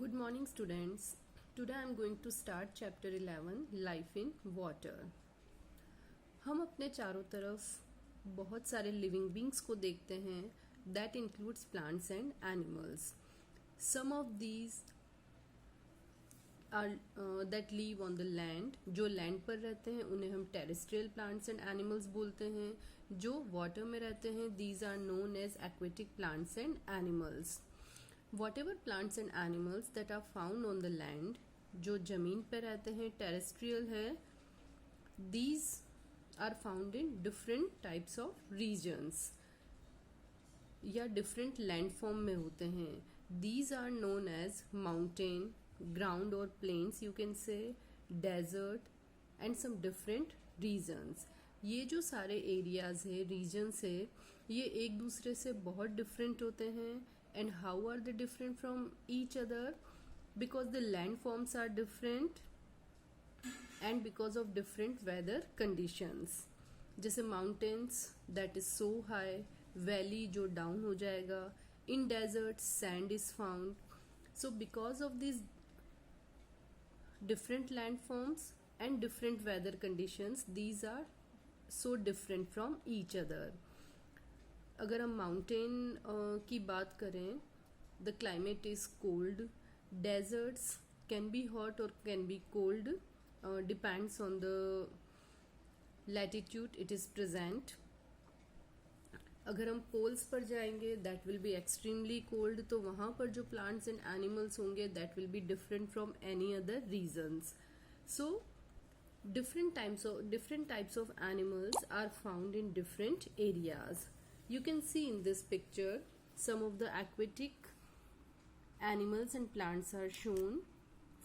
Good morning students. Today I am going to start chapter 11 Life in Water. हम अपने चारों तरफ बहुत सारे लिविंग बींग्स को देखते हैं. That includes plants and animals. Some of these are that live on the land. जो लैंड पर रहते हैं उन्हें हम टेरेस्ट्रियल प्लांट्स एंड एनिमल्स बोलते हैं. जो वाटर में रहते हैं these are known as aquatic plants and animals. Whatever plants and animals that are found on the land, जो जमीन पे रहते हैं टेरेस्ट्रियल है, these are found in different types of regions या different land form में होते हैं. These are known as mountain, ground or plains you can say, desert and some different regions. ये जो सारे एरियाज है, रीजन्स है, ये एक दूसरे से बहुत डिफरेंट होते हैं. And how are they different from each other? Because the landforms are different and because of different weather conditions. जैसे mountains that is so high, valley जो down हो जाएगा, in deserts sand is found. So because of these different landforms and different weather conditions, these are so different from each other. अगर हम mountain की बात करें, the climate is cold. Deserts can be hot और can be cold, depends on the latitude it is present. अगर हम poles पर जाएंगे that will be extremely cold, तो वहाँ पर जो प्लांट्स एंड एनिमल्स होंगे that will be different from any other regions. So different types of animals are found in different areas. You can see in this picture some of the aquatic animals and plants are shown.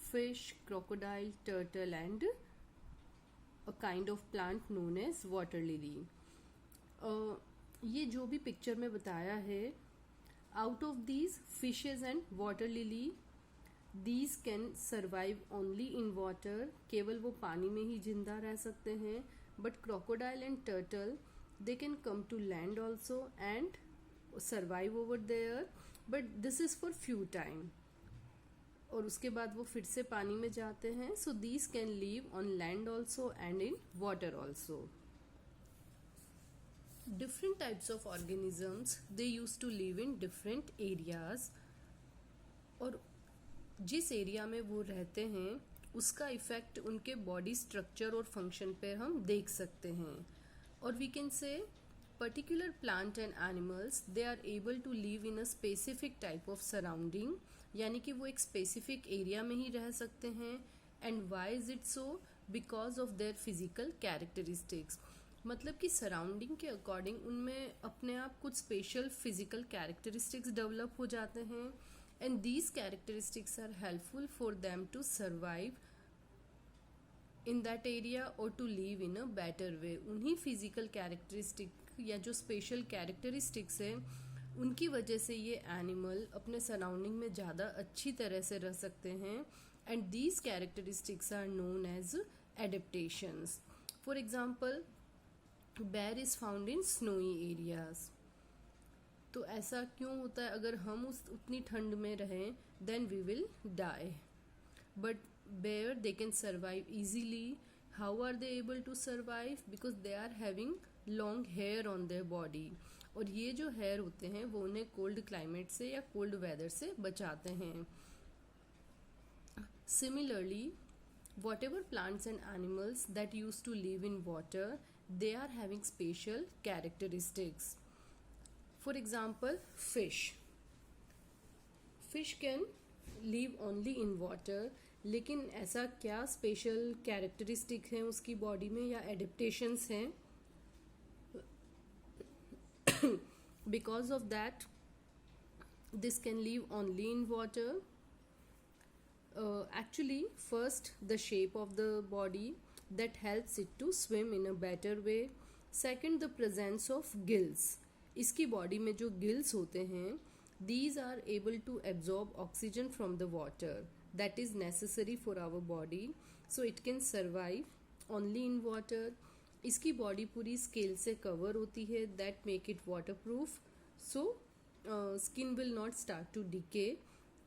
Fish, crocodile, turtle and a kind of plant known as water lily. ये जो भी picture में बताया है, out of these fishes and water lily, these can survive only in water. केवल वो पानी में ही जिंदा रह सकते हैं. But crocodile and turtle, they can come to land also and survive over there, but this is for few time. और उसके बाद वो फिर से पानी में जाते हैं. So these can live on land also and in water also. Different types of organisms, they used to live in different areas. और जिस एरिया में वो रहते हैं उसका इफेक्ट उनके बॉडी स्ट्रक्चर और फंक्शन पर हम देख सकते हैं. और we can say particular plant and animals they are able to live in a specific type of surrounding, यानी कि वो एक स्पेसिफिक एरिया में ही रह सकते हैं. And why is it so? Because of their physical characteristics. मतलब कि सराउंडिंग के अकॉर्डिंग उनमें अपने आप कुछ स्पेशल फिजिकल कैरेक्टरिस्टिक्स डेवलप हो जाते हैं. And these characteristics are helpful for them to survive in that area और to live in a better way. उन्हीं फिजिकल कैरेक्टरिस्टिक या जो स्पेशल कैरेक्टरिस्टिक्स है उनकी वजह से ये एनिमल अपने सराउंडिंग में ज़्यादा अच्छी तरह से रह सकते हैं. And these characteristics are known as adaptations. For example, bear is found in snowy areas. तो ऐसा क्यों होता है? अगर हम उतनी ठंड में रहें then we will die. But bear, they can survive easily. How are they able to survive? Because they are having long hair on their body. और ये जो hair होते हैं वो उन्हें cold climate से या cold weather से बचाते हैं. Similarly, whatever plants and animals that used to live in water, they are having special characteristics. For example, fish. Fish can live only in water. लेकिन ऐसा क्या स्पेशल कैरेक्टरिस्टिक है उसकी बॉडी में या एडेप्टेशंस हैं? Because of that this can live only in water. Actually first the shape of the body that helps it to swim in a better way. Second the presence of gills. इसकी body में जो gills होते हैं these are able to absorb oxygen from the water that is necessary for our body, so it can survive only in water. इसकी body पूरी scale से cover होती है that make it waterproof, so skin will not start to decay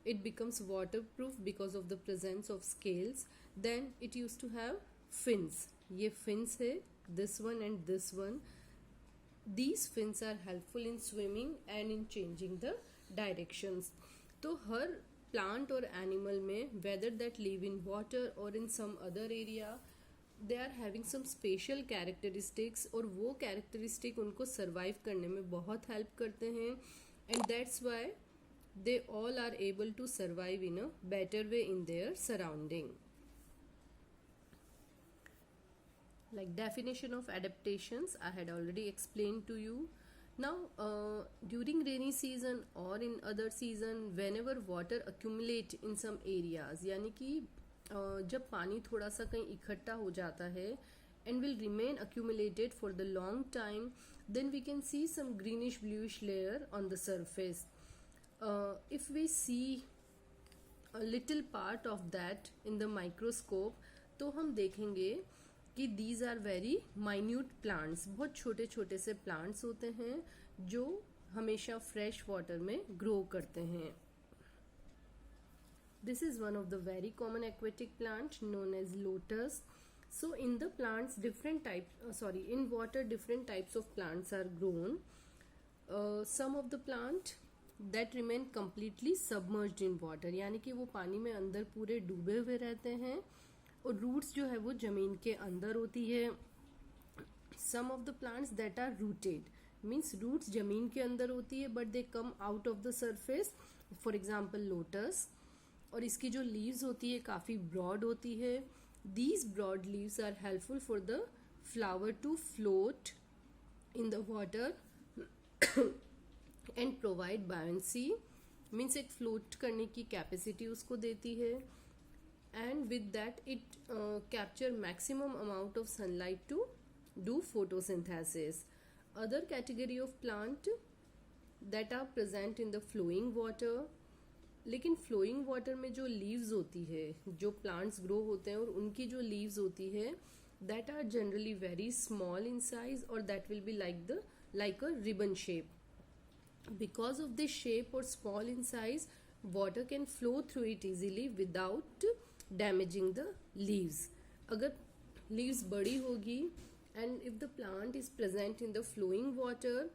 it becomes waterproof because of the presence of scales. Then it used to have fins. ये fins है, this one and this one. These fins are helpful in swimming and in changing the directions. तो हर plant और animal में, whether that live in water or in some other area, they are having some special characteristics, और वो characteristic उनको survive करने में बहुत help करते हैं, and that's why they all are able to survive in a better way in their surrounding. Like definition of adaptations, I had already explained to you. Now during rainy season or in other season, whenever water accumulate in some areas, यानी कि जब पानी थोड़ा सा कहीं इकट्ठा हो जाता है and will remain accumulated for the long time, then we can see some greenish bluish layer on the surface. If we see a little part of that in the microscope, तो हम देखेंगे कि these are very minute plants. बहुत छोटे छोटे से plants होते हैं जो हमेशा fresh water में grow करते हैं. This is one of the very common aquatic plant known as lotus. So in the plants different types, in water different types of plants are grown. Some of the plant that remain completely submerged in water, यानी कि वो पानी में अंदर पूरे डूबे हुए रहते हैं और roots जो है वो जमीन के अंदर होती है. Some of the plants that are rooted, means roots जमीन के अंदर होती है but they come out of the surface. For example lotus. और इसकी जो leaves होती है काफ़ी broad होती है. These broad leaves are helpful for the flower to float in the water and provide buoyancy, means एक float करने की capacity उसको देती है, and with that it capture maximum amount of sunlight to do photosynthesis. Other category of plant that are present in the flowing water, लेकिन flowing water में जो leaves होती है, जो plants grow होते हैं और उनकी जो leaves होती है, that are generally very small in size or that will be like a ribbon shape. Because of this shape or small in size, water can flow through it easily without damaging the leaves. अगर leaves बड़ी होगी and if the plant is present in the flowing water,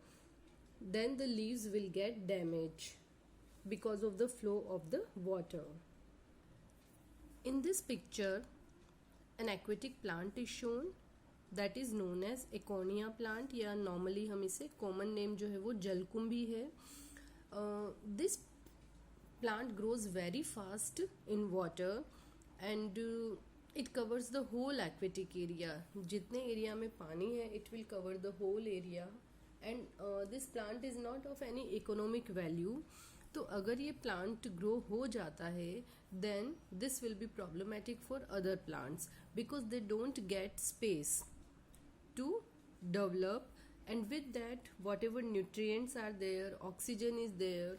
then the leaves will get damaged because of the flow of the water. In this picture, an aquatic plant is shown that is known as एकोनिया plant, या normally हम इसे common name जो है वो जलकुंभी है. This plant grows very fast in water and it covers the whole aquatic area. जितने area में पानी है it will cover the whole area and this plant is not of any economic value. तो अगर ये plant grow हो जाता है then this will be problematic for other plants because they don't get space to develop, and with that whatever nutrients are there, oxygen is there,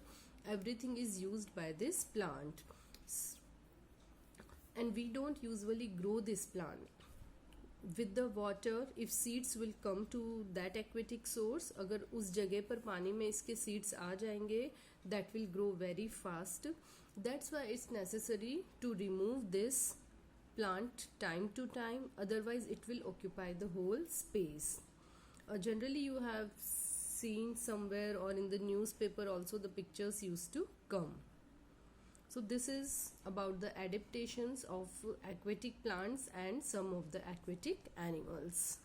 everything is used by this plant, and we don't usually grow this plant with the water. If seeds will come to that aquatic source, अगर उस जगह पर पानी में इसके seeds आ जाएंगे, that will grow very fast. That's why it's necessary to remove this plant time to time, otherwise it will occupy the whole space. Generally you have seen somewhere or in the newspaper also the pictures used to come. So this is about the adaptations of aquatic plants and some of the aquatic animals.